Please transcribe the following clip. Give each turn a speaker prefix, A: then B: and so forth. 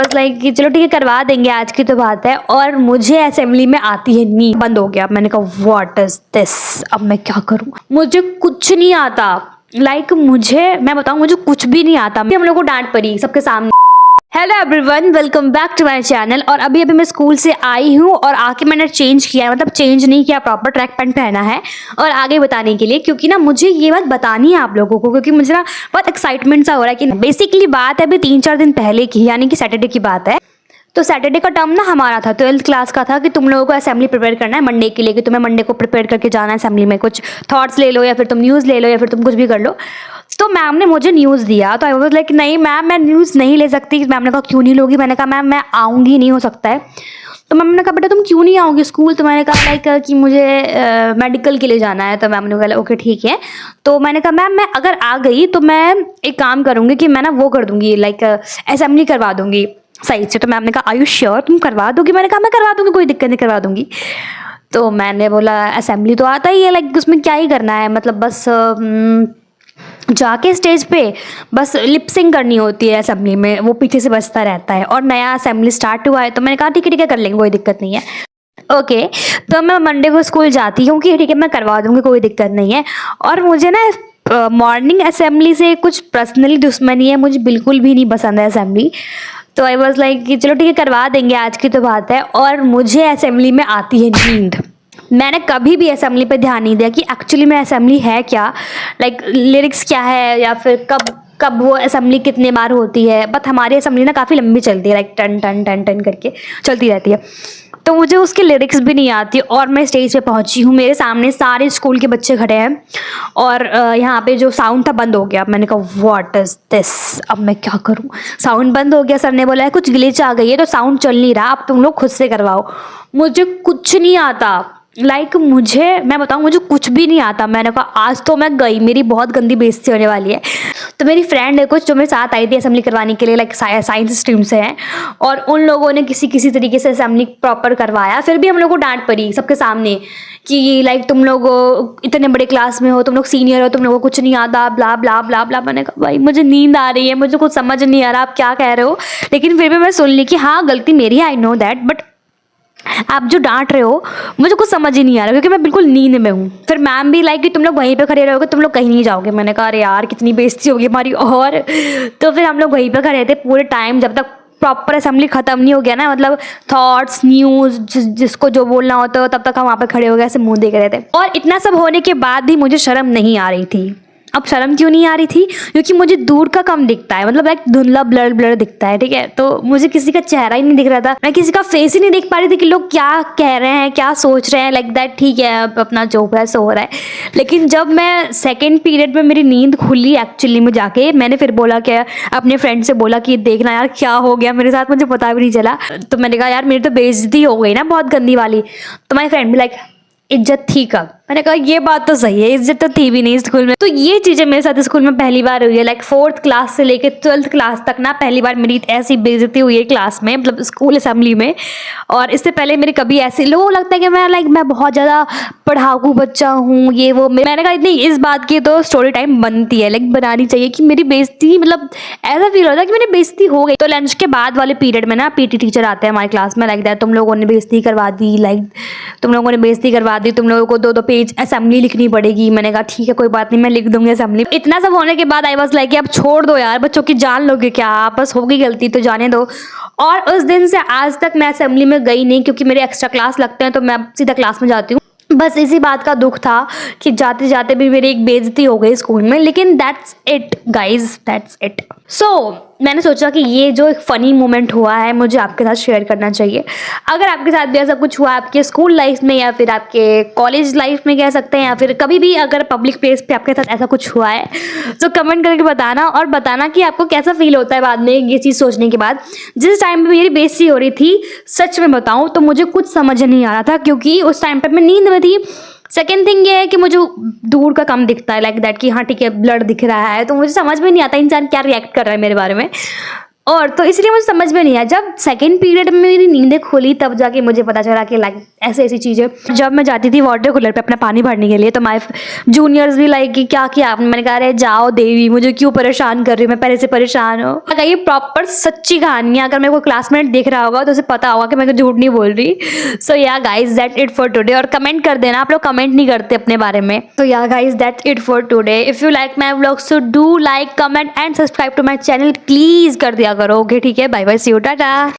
A: बस लाइक कि चलो ठीक है करवा देंगे, आज की तो बात है। और मुझे असेंबली में आती है नींद, बंद हो गया। मैंने कहा व्हाट इज दिस, अब मैं क्या करूं, मुझे कुछ नहीं आता। मैं बताऊं मुझे कुछ भी नहीं आता। हम लोग को डांट पड़ी सबके सामने। Hello everyone, welcome back to my channel. और अभी मैं स्कूल से आई हूँ और आके मैंने चेंज किया, मतलब चेंज नहीं किया, प्रॉपर ट्रैक पैंट पहना है और आगे बताने के लिए, क्योंकि ना मुझे ये बात बतानी है आप लोगों को, क्योंकि मुझे ना बहुत एक्साइटमेंट सा हो रहा है। कि बेसिकली बात है अभी 3-4 दिन पहले की, यानी कि सैटरडे की बात है। तो सैटरडे का टर्म ना हमारा था, 12th क्लास का था, कि तुम लोगों को असेंबली प्रिपेयर करना है मंडे के लिए, कि तुम्हें मंडे को प्रिपेयर करके जाना है असेंबली में। कुछ थॉट्स ले लो या फिर तुम न्यूज़ ले लो या फिर तुम कुछ भी कर लो। तो मैम ने मुझे न्यूज़ दिया, तो आई वाज लाइक नहीं मैम मैं न्यूज़ नहीं ले सकती। मैम ने कहा क्यों नहीं लोगी? मैंने कहा मैम मैं आऊँगी, नहीं हो सकता है। तो मैम ने कहा बेटा तुम क्यों नहीं आओगी स्कूल? तो मैंने कहा लाइक कि मुझे मेडिकल के लिए जाना है। तो मैम ने कहा ओके ठीक है। तो मैंने कहा मैम मैं अगर आ गई तो मैं एक काम करूँगी कि मैं ना वो कर दूँगी, लाइक असेंबली करवा दूँगी सही से। तो मैम ने कहा आर यू श्योर तुम करवा दोगी? मैंने कहा मैं करवा दूँगी, कोई दिक्कत नहीं, करवा दूँगी। तो मैंने बोला असेंबली तो आता ही है, लाइक उसमें क्या ही करना है, मतलब बस जाके स्टेज पे बस लिपसिंग करनी होती है असेंबली में, वो पीछे से बजता रहता है। और नया असेंबली स्टार्ट हुआ है, तो मैंने कहा ठीक है कर लेंगे, कोई दिक्कत नहीं है। ओके तो मैं मंडे को स्कूल जाती हूँ कि ठीक है मैं करवा दूँगी, कोई दिक्कत नहीं है। और मुझे ना मॉर्निंग असेंबली से कुछ पर्सनली दुश्मनी है, मुझे बिल्कुल भी नहीं पसंद है असेंबली। तो आई वॉज लाइक कि चलो ठीक है करवा देंगे, आज की तो बात है। और मुझे असेंबली में आती है नींद। मैंने कभी भी असेंबली पे ध्यान नहीं दिया कि एक्चुअली में असेंबली है क्या, लाइक लिरिक्स क्या है, या फिर कब कब वो असेंबली कितने बार होती है। बट हमारी असेंबली ना काफ़ी लंबी चलती है, like ton ton ton ton करके चलती रहती है। तो मुझे उसकी लिरिक्स भी नहीं आती। और मैं स्टेज पे पहुंची हूँ, मेरे सामने सारे स्कूल के बच्चे खड़े हैं और यहाँ पे जो साउंड था बंद हो गया। मैंने कहा व्हाट इज दिस, अब मैं क्या करूँ? साउंड बंद हो गया, सर ने बोला है कुछ ग्लिच आ गई है तो साउंड चल नहीं रहा, अब तुम लोग खुद से करवाओ। मुझे कुछ नहीं आता, मैं बताऊँ मुझे कुछ भी नहीं आता। मैंने कहा आज तो मैं गई, मेरी बहुत गंदी बेइज्जती होने वाली है। तो मेरी फ्रेंड है कुछ जो मेरे साथ आई थी असेंबली करवाने के लिए, लाइक साइंस स्ट्रीम से हैं, और उन लोगों ने किसी तरीके से असेंबली प्रॉपर करवाया। फिर भी हम लोग को डांट पड़ी सबके सामने कि लाइक तुम लोग इतने बड़े क्लास में हो, तुम लोग सीनियर हो, तुम लोगों को कुछ नहीं आता, ब्ला ब्ला ब्ला ब्ला। मैंने कहा भाई मुझे नींद आ रही है, मुझे कुछ समझ नहीं आ रहा आप क्या कह रहे हो। लेकिन फिर भी मैं सुन ली कि हाँ गलती मेरी है, आई नो दैट, बट आप जो डांट रहे हो मुझे कुछ समझ ही नहीं आ रहा, क्योंकि मैं बिल्कुल नींद में हूँ। फिर मैम भी लाइक कि तुम लोग वहीं पे खड़े रहोगे, तुम लोग कहीं नहीं जाओगे। मैंने कहा अरे यार कितनी बेइज्जती होगी हमारी। और तो फिर हम लोग वहीं पे खड़े थे पूरे टाइम, जब तक प्रॉपर असेंबली खत्म नहीं हो गया ना, मतलब थॉट्स न्यूज़ जिसको जो बोलना होता है, तब तक हम वहाँ पे खड़े हो गए ऐसे मुंह देख रहे थे। और इतना सब होने के बाद भी मुझे शर्म नहीं आ रही थी। अब शर्म क्यों नहीं आ रही थी? क्योंकि मुझे दूर का कम दिखता है, मतलब एक धुंधला ब्लर ब्लर दिखता है, ठीक है। तो मुझे किसी का चेहरा ही नहीं दिख रहा था, मैं किसी का फेस ही नहीं देख पा रही थी कि लोग क्या कह रहे हैं, क्या सोच रहे हैं, लाइक दैट। ठीक है अब अपना जो है सो हो रहा है। लेकिन जब मैं सेकेंड पीरियड में मेरी नींद खुली एक्चुअली में जाके, मैंने फिर बोला क्या, अपने फ्रेंड से बोला कि देखना यार क्या हो गया मेरे साथ, मुझे पता भी नहीं चला। तो मैंने कहा यार मेरी तो बेइज्जती हो गई ना बहुत गंदी वाली। तो माई फ्रेंड भी लाइक इज्जत थी कब? मैंने कहा ये बात तो सही है, इज्जत तो थी भी नहीं स्कूल में। तो ये चीज़ें मेरे साथ स्कूल में पहली बार हुई है, लाइक 4th क्लास से लेके 12th क्लास तक ना पहली बार मेरी ऐसी बेइज्जती हुई है क्लास में, मतलब स्कूल असेंबली में। और इससे पहले मेरी कभी ऐसी, लोगों को लगता है कि मैं बहुत ज़्यादा पढ़ाकू बच्चा हूँ ये वो। मैंने कहा इतनी इस बात की तो स्टोरी टाइम बनती है, लाइक बनानी चाहिए कि मेरी बेइज्जती, मतलब ऐसा फील होता है कि मेरी बेइज्जती हो गई। तो लंच के बाद वाले पीरियड में ना पीटी टीचर आते हैं हमारी क्लास में, लाइक दैट तुम लोगों ने बेइज्जती करवा दी, लाइक तुम लोगों ने बेइज्जती करवा दी, तुम लोगों को 2-2 पेज असेंबली लिखनी पड़ेगी। मैंने कहा ठीक है कोई बात नहीं मैं लिख दूंगी असेंबली। इतना सब होने के बाद आई वाज लाइक अब छोड़ दो यार, बच्चों की जान लोगे क्या आप, बस होगी गलती तो जाने दो। और उस दिन से आज तक मैं असेंबली में गई नहीं, क्योंकि मेरे एक्स्ट्रा क्लास लगते हैं तो मैं सीधा क्लास में जाती हूँ। बस इसी बात का दुख था कि जाते जाते भी मेरी एक बेइज्जती हो गई स्कूल में। लेकिन that's it guys, that's it. So मैंने सोचा कि ये जो एक फ़नी मोमेंट हुआ है मुझे आपके साथ शेयर करना चाहिए। अगर आपके साथ भी ऐसा कुछ हुआ आपके स्कूल लाइफ में, या फिर आपके कॉलेज लाइफ में कह सकते हैं, या फिर कभी भी अगर पब्लिक प्लेस पे आपके साथ ऐसा कुछ हुआ है, तो कमेंट करके बताना। और बताना कि आपको कैसा फील होता है बाद में ये चीज़ सोचने के बाद। जिस टाइम पे मेरी बेइज्जती हो रही थी, सच में बताऊँ तो मुझे कुछ समझ नहीं आ रहा था, क्योंकि उस टाइम पर मैं नींद में थी। सेकेंड थिंग ये है कि मुझे दूर का कम दिखता है, लाइक दैट कि हाँ ठीक है ब्लड दिख रहा है, तो मुझे समझ में नहीं आता इंसान क्या रिएक्ट कर रहा है मेरे बारे में। और तो इसलिए मुझे समझ में नहीं आया, जब सेकंड पीरियड में मेरी नींदें खुली तब जाके मुझे पता चला कि लाइक ऐसी ऐसी चीज़ें। जब मैं जाती थी वाटर कूलर पे अपना पानी भरने के लिए तो माय जूनियर्स भी लाइक कि क्या किया आपने, मैंने कहा अरे जाओ देवी, मुझे क्यों परेशान कर रही हो, मैं पहले से परेशान हूँ। ये प्रॉपर सच्ची कहानी है, अगर मेरे को क्लासमेट देख रहा होगा तो उसे पता होगा कि मैं झूठ नहीं बोल रही। सो या guys that it for today. और कमेंट कर देना, आप लोग कमेंट नहीं करते अपने बारे में। तो yeah guys that it for today. If you like my vlog so do like, comment and subscribe to my channel, please कर दिया करो। ओके ठीक है, bye bye, see you, Tata.